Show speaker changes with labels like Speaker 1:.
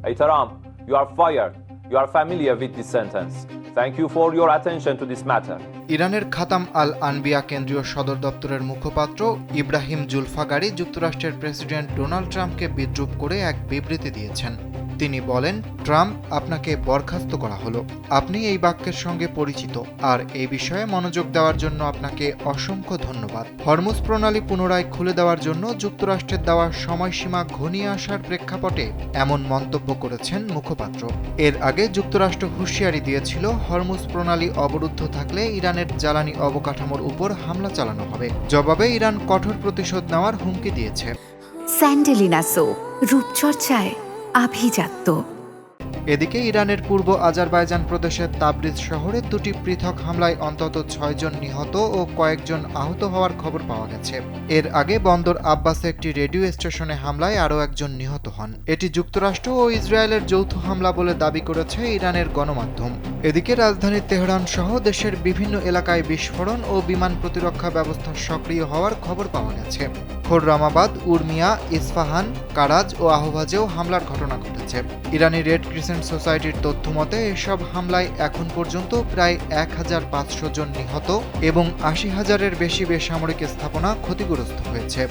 Speaker 1: Hey Trump, you are fired. You are familiar with this sentence. Thank you for your attention to this matter.
Speaker 2: ইরানের খাতাম আল আনবিয়া কেন্দ্রীয় সদর দপ্তরের মুখপাত্র ইব্রাহিম জুলফাগারি যুক্তরাষ্ট্রের president Donald ট্রাম্পকে বিদ্রূপ করে এক বিবৃতি দিয়েছেন। তিনি বলেন, ট্রাম্প, আপনাকে বরখাস্ত করা হলো। আপনি এই বাক্যের সঙ্গে পরিচিত, আর এই বিষয়ে মনোযোগ দেওয়ার জন্য আপনাকে অসংখ্য ধন্যবাদ। হরমুজ প্রণালী পুনরায় খুলে দেওয়ার জন্য যুক্তরাষ্ট্রের দেওয়া সময়সীমা ঘনিয়ে আসার প্রেক্ষাপটে এমন মন্তব্য করেছেন মুখপাত্র। এর আগে যুক্তরাষ্ট্র হুঁশিয়ারি দিয়েছিল, হরমুজ প্রণালী অবরুদ্ধ থাকলে ইরানের জ্বালানি অবকাঠামোর উপর হামলা চালানো হবে। জবাবে ইরান কঠোর প্রতিশোধ নেওয়ার হুমকি দিয়েছে।
Speaker 3: স্যান্ডেলিনা সো, রূপচর্চায় আভিজাত্য।
Speaker 2: এদিকে ইরানের পূর্ব আজারবাইজান প্রদেশের তাবরিজ শহরে দুটি পৃথক হামলায় অন্তত 6 জন নিহত ও কয়েকজন আহত হওয়ার খবর পাওয়া গেছে। এর আগে বন্দর আব্বাসে একটি রেডিও স্টেশনে হামলায় আরও একজন নিহত হন। এটি যুক্তরাষ্ট্র ও ইসরায়েলের যৌথ হামলা বলে দাবি করেছে ইরানের গণমাধ্যম। এদিকে রাজধানী তেহরান সহ দেশের বিভিন্ন এলাকায় বিস্ফোরণ ও বিমান প্রতিরক্ষা ব্যবস্থা সক্রিয় হওয়ার খবর পাওয়া গেছে। খোররামাবাদ, উর্মিয়া, ইস্পাহান, কারাজ ও আহভাজেও হামলার ঘটনা ঘটেছে। ইরানি রেড ক্রিসেন্ট সোসাইটির তথ্য মতে এসব হামলায় এখন পর্যন্ত প্রায় 1500 জন নিহত এবং 80,000-এর বেশি বেসামরিক স্থাপনা ক্ষতিগ্রস্ত হয়েছে।